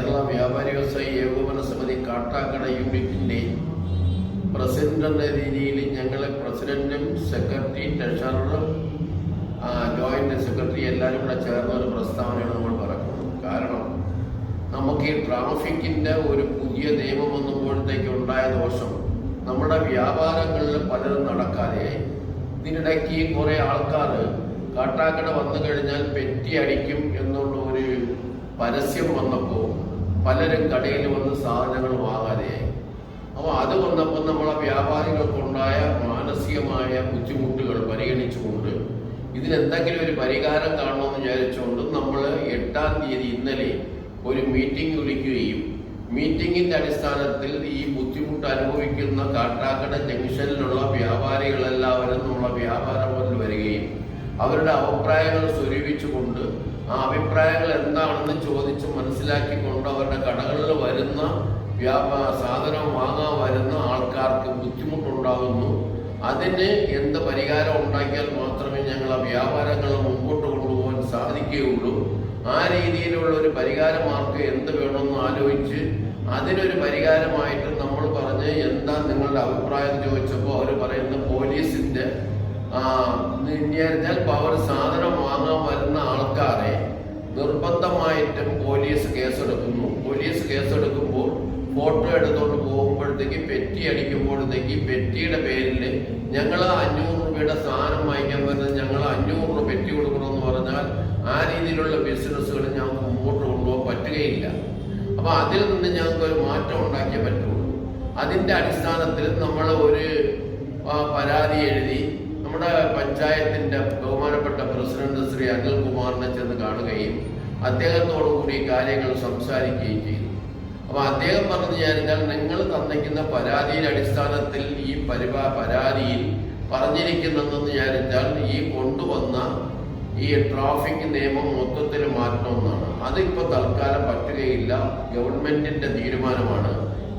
കേരള വ്യാപാരി വ്യവസായി ഏകോപന സമിതി കാട്ടാക്കട യൂണിറ്റിൻ്റെ പ്രസിഡന്റ് എന്ന രീതിയിൽ ഞങ്ങൾ പ്രസിഡന്റും സെക്രട്ടറി ട്രഷററും ജോയിന്റ് സെക്രട്ടറി എല്ലാവരും കൂടെ ചേർന്ന ഒരു പ്രസ്താവനയാണ് നമ്മൾ പറയുന്നത്. കാരണം നമുക്ക് ഈ ട്രാഫിക്കിൻ്റെ ഒരു പുതിയ നിയമം വന്നപ്പോഴത്തേക്ക് ഉണ്ടായ ദോഷം നമ്മുടെ വ്യാപാരങ്ങളിൽ പലരും നടക്കാതെയായി. ഇതിനിടയ്ക്ക് കുറേ ആൾക്കാർ കാട്ടാക്കട വന്നു കഴിഞ്ഞാൽ പെറ്റി അടിക്കും എന്നുള്ള ഒരു പരസ്യം വന്നപ്പോൾ പലരും കടയിൽ വന്ന് സാധനങ്ങൾ വാങ്ങാതെയായി. അപ്പോൾ അത് വന്നപ്പോൾ നമ്മളെ വ്യാപാരികൾക്കുണ്ടായ മാനസികമായ ബുദ്ധിമുട്ടുകൾ പരിഗണിച്ചുകൊണ്ട് ഇതിനെന്തെങ്കിലും ഒരു പരിഹാരം കാണണമെന്ന് വിചാരിച്ചുകൊണ്ട് നമ്മൾ 8-ാം തീയതി ഇന്നലെ ഒരു മീറ്റിംഗ് വിളിക്കുകയും മീറ്റിംഗിൻ്റെ അടിസ്ഥാനത്തിൽ ഈ ബുദ്ധിമുട്ട് അനുഭവിക്കുന്ന കാട്ടാക്കട ജംഗ്ഷനിലുള്ള വ്യാപാരികളെല്ലാവരും നമ്മളെ വ്യാപാരത്തിൽ വരികയും അവരുടെ അഭിപ്രായങ്ങൾ സ്വരൂപിച്ചുകൊണ്ട് ആ അഭിപ്രായങ്ങൾ എന്താണെന്ന് ചോദിച്ച് മനസ്സിലാക്കിക്കൊണ്ട് അവരുടെ കടകളിൽ വരുന്ന സാധനം വാങ്ങാൻ വരുന്ന ആൾക്കാർക്ക് ബുദ്ധിമുട്ടുണ്ടാകുന്നു. അതിന് എന്ത് പരിഹാരം ഉണ്ടാക്കിയാൽ മാത്രമേ ഞങ്ങൾ ആ വ്യാപാരങ്ങൾ മുമ്പോട്ട് കൊണ്ടുപോകാൻ സാധിക്കുകയുള്ളൂ. ആ രീതിയിലുള്ള ഒരു പരിഹാര മാർഗം എന്ത് വേണമെന്ന് ആലോചിച്ച് അതിനൊരു പരിഹാരമായിട്ട് നമ്മൾ പറഞ്ഞ് എന്താ നിങ്ങളുടെ അഭിപ്രായം ചോദിച്ചപ്പോൾ അവർ പറയുന്ന പോലീസിന്റെ അവർ സാധനം വാങ്ങാൻ വരുന്ന ആൾക്കാരെ നിർബന്ധമായിട്ടും പോലീസ് കേസെടുക്കുന്നു. പോലീസ് കേസെടുക്കുമ്പോൾ ഫോട്ടോ എടുത്തുകൊണ്ട് പോകുമ്പോഴത്തേക്ക് പെറ്റി അടിക്കുമ്പോഴത്തേക്ക് പെറ്റിയുടെ പേരിൽ ഞങ്ങൾ 500 രൂപയുടെ സാധനം വാങ്ങിക്കാൻ വരുന്നത് ഞങ്ങൾ 500 രൂപ പെറ്റി കൊടുക്കണമെന്ന് പറഞ്ഞാൽ ആ രീതിയിലുള്ള ബിസിനസ്സുകൾ ഞങ്ങൾക്ക് മുമ്പോട്ട് കൊണ്ടുപോകാൻ പറ്റുകയില്ല. അപ്പോൾ അതിൽ നിന്ന് ഞങ്ങൾക്ക് ഒരു മാറ്റം ഉണ്ടാക്കിയേ പറ്റുള്ളൂ. അതിൻ്റെ അടിസ്ഥാനത്തിൽ നമ്മൾ ഒരു പരാതി എഴുതി നമ്മുടെ പഞ്ചായത്തിൻ്റെ ബഹുമാനപ്പെട്ട പ്രസിഡന്റ് ശ്രീ അനിൽകുമാറിനെ ചെന്ന് കാണുകയും അദ്ദേഹത്തോടുകൂടി കാര്യങ്ങൾ സംസാരിക്കുകയും ചെയ്തു. അപ്പോൾ അദ്ദേഹം പറഞ്ഞു വിചാരിച്ചാൽ നിങ്ങൾ തന്നിരിക്കുന്ന പരാതിയുടെ അടിസ്ഥാനത്തിൽ ഈ പരാതിയിൽ പറഞ്ഞിരിക്കുന്നതെന്ന് വിചാരിച്ചാൽ ഈ കൊണ്ടുവന്ന ഈ ട്രാഫിക് നിയമം മൊത്തത്തിൽ മാറ്റണമെന്നാണ്. അതിപ്പോൾ തൽക്കാലം പറ്റുകയില്ല, ഗവൺമെന്റിന്റെ തീരുമാനമാണ്.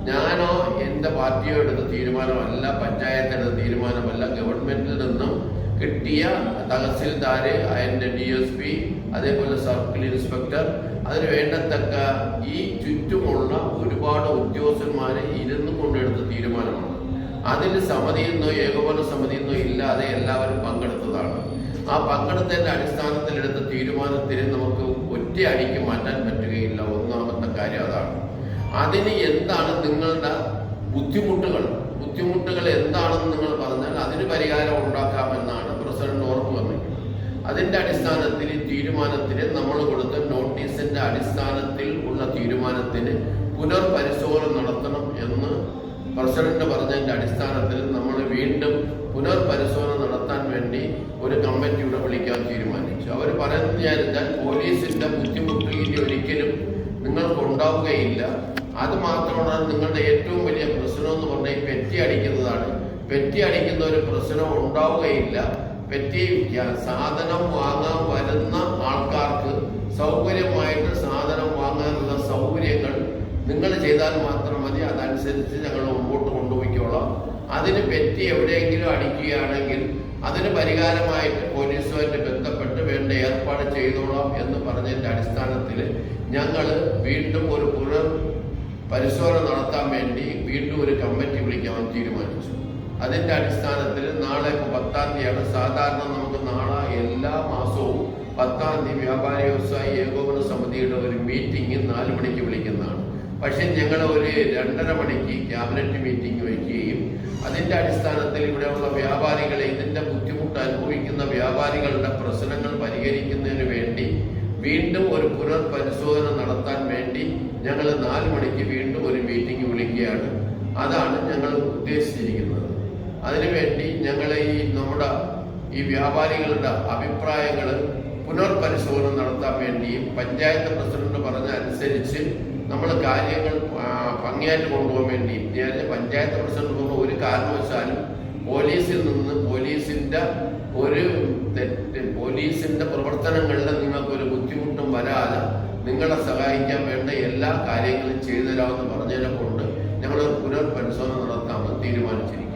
ഞാനോ എൻ്റെ പാർട്ടിയോ എടുത്ത തീരുമാനമല്ല, പഞ്ചായത്തെടുത്ത തീരുമാനമല്ല. ഗവൺമെന്റിൽ നിന്നും കിട്ടിയ തഹസിൽദാര്, അതിൻ്റെ DSP, അതേപോലെ സർക്കിൾ ഇൻസ്പെക്ടർ, അതിന് വേണ്ടത്തക്ക ഈ ചുറ്റുമുള്ള ഒരുപാട് ഉദ്യോഗസ്ഥന്മാരെ ഇരുന്നു കൊണ്ടെടുത്ത തീരുമാനമാണ്. അതിൽ സമിതിയെന്നോ ഏകോപന സമിതിയെന്നോ ഇല്ലാതെ എല്ലാവരും പങ്കെടുത്തതാണ്. ആ പങ്കെടുത്തതിൻ്റെ അടിസ്ഥാനത്തിൽ എടുത്ത തീരുമാനത്തിന് നമുക്ക് ഒറ്റയടിക്ക് മാറ്റാൻ പറ്റുകയില്ല. ഒന്നാമത്തെ കാര്യം അതാണ്. അതിന് എന്താണ് നിങ്ങളുടെ ബുദ്ധിമുട്ടുകൾ എന്താണെന്ന് നിങ്ങൾ പറഞ്ഞാൽ അതിന് പരിഹാരം ഉണ്ടാക്കാമെന്നാണ് പ്രസിഡന്റ് ഉറപ്പ് വന്നിരിക്കുന്നത്. അതിൻ്റെ അടിസ്ഥാനത്തിൽ തീരുമാനത്തിന് നമ്മൾ കൊടുത്ത നോട്ടീസിന്റെ അടിസ്ഥാനത്തിൽ ഉള്ള തീരുമാനത്തിന് പുനർപരിശോധന നടത്തണം എന്ന് പ്രസിഡന്റ് പറഞ്ഞതിൻ്റെ അടിസ്ഥാനത്തിൽ നമ്മൾ വീണ്ടും പുനർപരിശോധന നടത്താൻ വേണ്ടി ഒരു കമ്മിറ്റിയുടെ വിളിക്കാൻ തീരുമാനിച്ചു. അവർ പറയുന്നത് വിചാരിച്ചാൽ പോലീസിന്റെ ബുദ്ധിമുട്ട് ഇനി ഒരിക്കലും നിങ്ങൾക്ക് ഉണ്ടാവുകയില്ല. അത് മാത്രമാണ് നിങ്ങളുടെ ഏറ്റവും വലിയ പ്രശ്നം എന്ന് പറഞ്ഞാൽ പെറ്റി അടിക്കുന്നതാണ്. പെറ്റി അടിക്കുന്ന ഒരു പ്രശ്നം ഉണ്ടാവുകയില്ല. പെറ്റി സാധനം വാങ്ങാൻ വരുന്ന ആൾക്കാർക്ക് സൗകര്യമായിട്ട് സാധനം വാങ്ങാനുള്ള സൗകര്യങ്ങൾ നിങ്ങൾ ചെയ്താൽ മാത്രം മതി. അതനുസരിച്ച് ഞങ്ങൾ മുമ്പോട്ട് കൊണ്ടുപോയിക്കോളാം. അതിന് പെറ്റി എവിടെയെങ്കിലും അടിക്കുകയാണെങ്കിൽ അതിന് പരിഹാരമായിട്ട് പോലീസുമായിട്ട് ബന്ധപ്പെട്ട് വേണ്ട ഏർപ്പാട് ചെയ്തോളാം എന്ന് പറഞ്ഞതിൻ്റെ അടിസ്ഥാനത്തിൽ ഞങ്ങൾ വീണ്ടും ഒരു പരിശോധന നടത്താൻ വേണ്ടി വീണ്ടും ഒരു കമ്മിറ്റി വിളിക്കാൻ തീരുമാനിച്ചു. അതിൻ്റെ അടിസ്ഥാനത്തിൽ നാളെ 10-ാം തീയതിയാണ്. സാധാരണ നമുക്ക് നാളെ എല്ലാ മാസവും 10-ാം തീയതി വ്യാപാരി വ്യവസായി ഏകോപന സമിതിയുടെ ഒരു മീറ്റിംഗ് 4 മണിക്ക് വിളിക്കുന്നതാണ്. പക്ഷെ ഞങ്ങൾ ഒരു 2:30 മണിക്ക് ക്യാബിനറ്റ് മീറ്റിംഗ് വയ്ക്കുകയും അതിൻ്റെ അടിസ്ഥാനത്തിൽ ഇവിടെയുള്ള വ്യാപാരികളെ ഇതിൻ്റെ ബുദ്ധിമുട്ട് അനുഭവിക്കുന്ന വ്യാപാരികളുടെ പ്രശ്നങ്ങൾ പരിഹരിക്കുന്നതിന് വേണ്ടി വീണ്ടും ഒരു പുനർപരിശോധന നടത്താൻ വേണ്ടി ഞങ്ങൾ 4 മണിക്ക് വീണ്ടും ഒരു മീറ്റിംഗ് വിളിക്കുകയാണ്. അതാണ് ഞങ്ങൾ ഉദ്ദേശിച്ചിരിക്കുന്നത്. അതിനുവേണ്ടി ഞങ്ങൾ നമ്മുടെ ഈ വ്യാപാരികളുടെ അഭിപ്രായങ്ങൾ പുനർപരിശോധന നടത്താൻ വേണ്ടിയും പഞ്ചായത്ത് പ്രസിഡന്റ് പറഞ്ഞ അനുസരിച്ച് നമ്മൾ കാര്യങ്ങൾ ഭംഗിയായിട്ട് കൊണ്ടുപോകാൻ വേണ്ടിയും പഞ്ചായത്ത് പ്രസിഡന്റ് പറഞ്ഞ ഒരു കാരണവശാലും പോലീസിൽ നിന്ന് പോലീസിന്റെ പ്രവർത്തനങ്ങളിൽ നിങ്ങൾക്കൊരു ബുദ്ധിമുട്ടും വരാതെ നിങ്ങളെ സഹായിക്കാൻ വേണ്ട എല്ലാ കാര്യങ്ങളും ചെയ്തു തരാമെന്ന് പറഞ്ഞതിനെ കൊണ്ട് ഞങ്ങൾ പുനർപരിശോധന നടത്താമെന്ന് തീരുമാനിച്ചിരിക്കുന്നു.